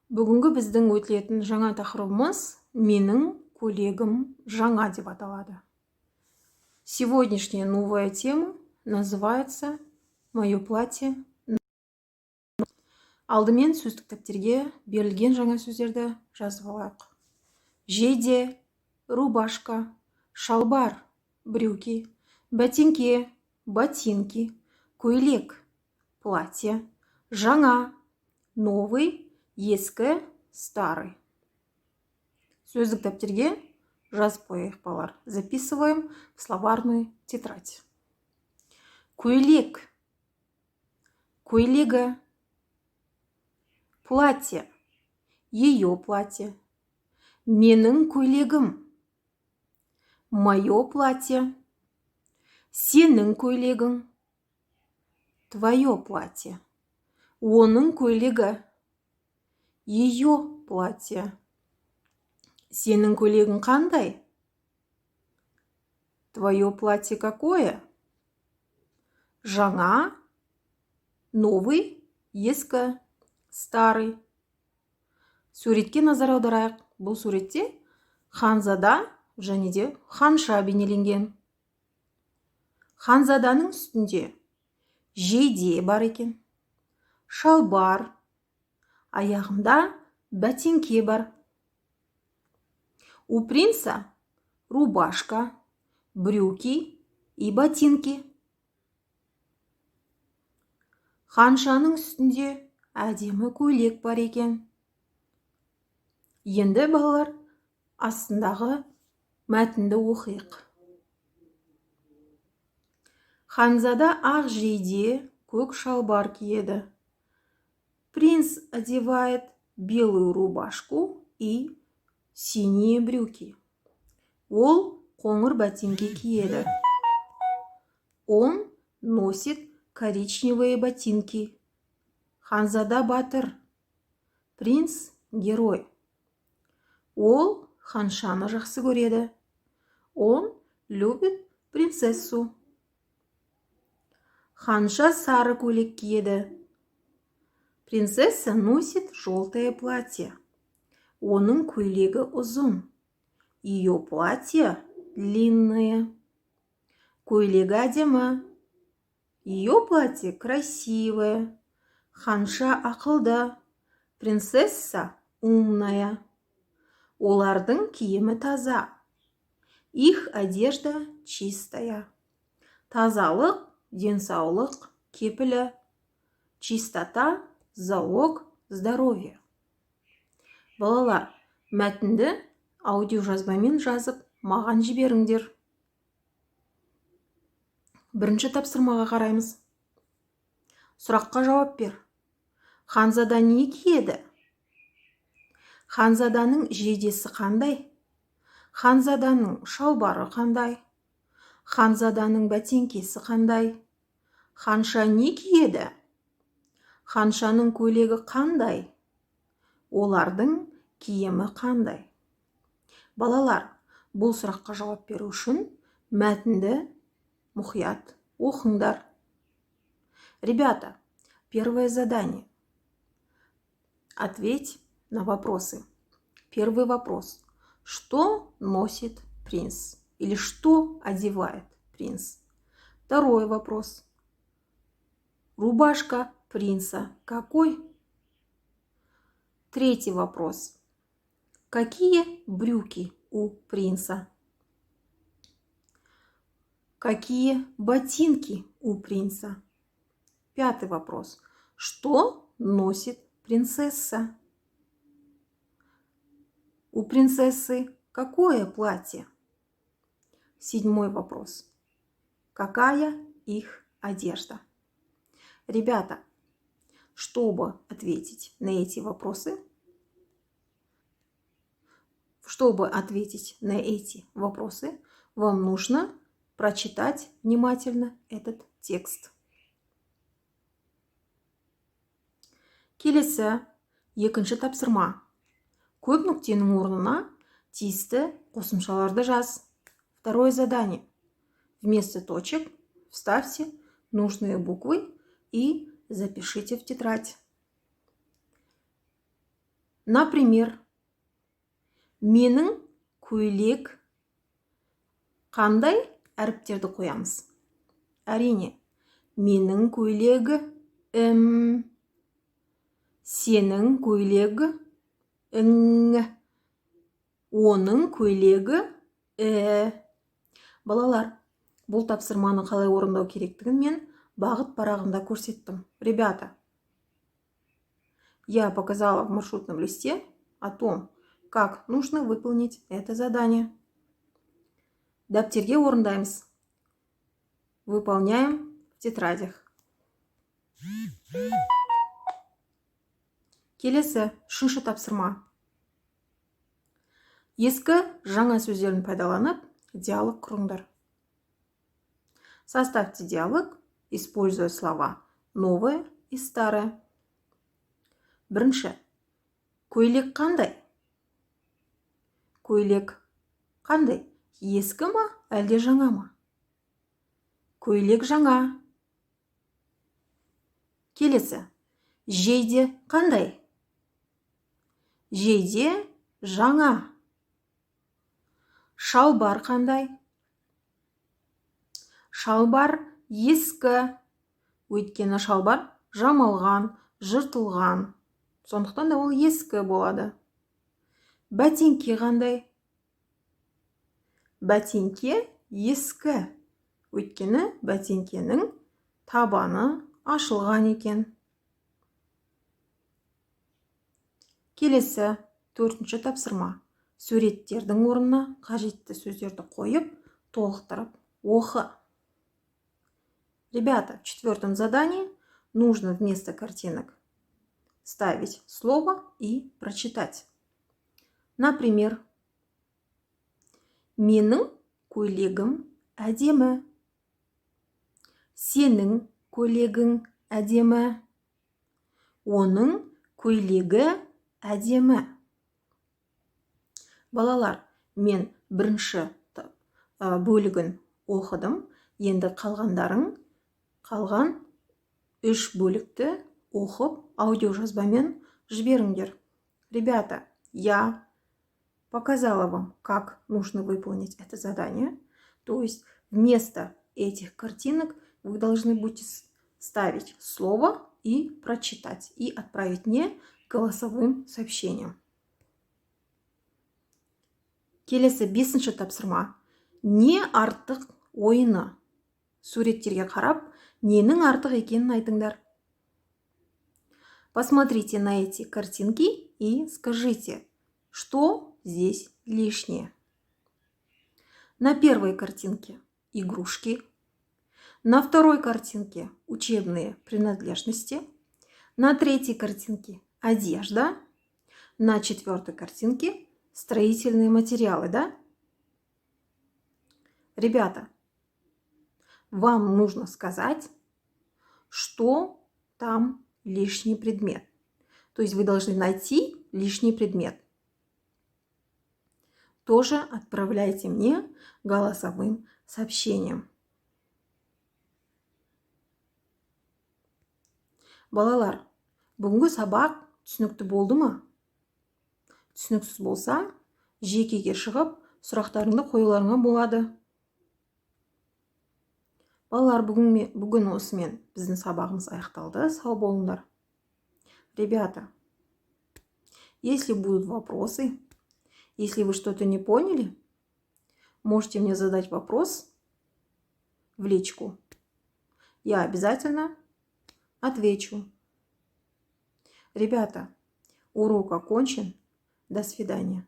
Бүгінгі біздің өтілетін жаңа тақырыбымыз «Менің көйлегім жаңа» деп аталады. Сегодняшняя новая тема называется «Мое платье». Алдымен сөздік кітаптерге берілген жаңа сөздерді жазып алайық. Жейде, рубашка, шалбар, брюки, ботинке, ботинки, көйлек, платье, жаңа, новый, ескі, старый. Сөздік кітаптерге жазып қояйық, балалар. Записываем в словарную тетрадь. Көйлек, көйлегі, платье, ее платье, менің көйлегім, мое платье, сенің көйлегің, твое платье, оның көйлегі, ее платье. Сенің көйлегің қандай? Твое платье какое? Жаңа, новый, ескі, старый. Суретке назар аударайық. Бұл суретте ханзада және де ханша бейнеленген. Ханзаданың үстінде жейде бар екен. Шалбар, аяғында ботинке бар. У принца рубашка, брюки и ботинки. Ханшаның үстінде әдемі көйлек бар екен. Енді балалар астындағы мәтінді оқиық. Ханзада ақ жейде, көк шалбар киеді. Принц одевает белую рубашку и синие брюки. Ол қоңыр ботинки киеді. Он носит коричневые ботинки. Ханзада батыр. Принц герой. Ол ханшаны жақсы көреді. Он любит принцессу. Ханша сары көйлек киеді. Принцесса носит желтое платье. Оның көйлегі ұзын. Ее платье длинное. Көйлегі әдемі. Ее платье красивое. Ханша ақылды. Принцесса умная. Олардың киімі таза. Их одежда чистая. Тазалық, денсаулық, кепілі. Чистота, залог, здоровья. Балалар, мәтінді аудиожазбамен жазып, маған жіберіңдер. Бірінші тапсырмаға қараймыз. Сұраққа жауап бер. Ханзада не киеді? Ханзаданың жейдесі қандай? Ханзаданың шалбары қандай? Ханзаданың ботинкесі қандай? Ханша не киеді? Ханшаның көйлегі қандай? Олардың киімі қандай? Балалар, бұл сұраққа жауап беру үшін мәтінді мұқият оқыңдар. Ребята, первое задание. Ответь на вопросы. Первый вопрос. Что носит принц? Или что одевает принц? Второй вопрос. Рубашка принца какой? Третий вопрос. Какие брюки у принца? Какие ботинки у принца? Пятый вопрос. Что носит принцесса? У принцессы какое платье? Седьмой вопрос. Какая их одежда? Ребята, чтобы ответить на эти вопросы, вам нужно прочитать внимательно этот текст. Келесі, екінші тапсырма. Көп нүктенің орнына тиісті қосымшаларды жаз. Второе задание. Вместо точек вставьте нужные буквы и запишите в тетрадь. Например, менің көйлек қандай әріптерді қоямыз? Әрине, менің көйлегі сенің көйлегі оның көйлегі Балалар, бұл тапсырманы қалай орындау керектігін мен бағыт парағында көрсеттім. Ребята, я показала в маршрутном листе о том, как нужно выполнить это задание. Дәптерге орындаймыз. Выполняем в тетрадях. Келесі, үшінші тапсырма. Ескі жаңа сөздерін пайдаланып, диалог құрыңдар. Составьте диалог, используя слова новое и старое. Бірінші. Көйлек қандай? Көйлек қандай? Ескі ма, әлде жаңа ма? Көйлек жаңа. Келесі. Жейде қандай? Жейде жаңа. Шалбар қандай? Шалбар ескі. Өйткені шалбар жамалған, жыртылған. Сондықтан да ол ескі болады. Бәтеңке қандай? Бәтеңке ескі. Өйткені бәтеңкенің табаны ашылған екен. Келесі, төртінші тапсырма. Суреттердің орнына қажетті сөздерді қойып, толықтырып оқы. Ребята, в четвертом задании нужно вместо картинок ставить слово и прочитать. Например, менің көйлегім әдемі. Сенің көйлегің әдемі. Оның көйлегі әдемі. Балалар, мен бірінші бөлігін оқыдым. Енді қалған үш бөлікті оқып, аудиожазбамен жіберіңдер. Ребята, я показала вам, как нужно выполнить это задание. То есть вместо этих картинок вы должны будете ставить слово и прочитать, и отправить мне голосовым сообщением. Келесі, бесінші тапсырма. Не артық ойыны? Суреттерге қарап, ненің артық екенін айтыңдар. Посмотрите на эти картинки и скажите, что здесь лишнее. На первой картинке игрушки. На второй картинке учебные принадлежности. На третьей картинке одежда. На четвертой картинке строительные материалы, да? Ребята, вам нужно сказать, что там лишний предмет. То есть вы должны найти лишний предмет. Тоже отправляйте мне голосовым сообщением. Балалар, бүгінгі сабақ түсінікті болды ма? Түсініксіз болса, жекеге шығып, сұрақтарыңды қоюларыңа болады. Балалар, бүгін осымен біздің сабағымыз аяқталды. Сау болыңдар. Ребята, если будут вопросы, если вы что-то не поняли, можете мне задать вопрос в личку. Я обязательно отвечу. Ребята, урок окончен. До свидания.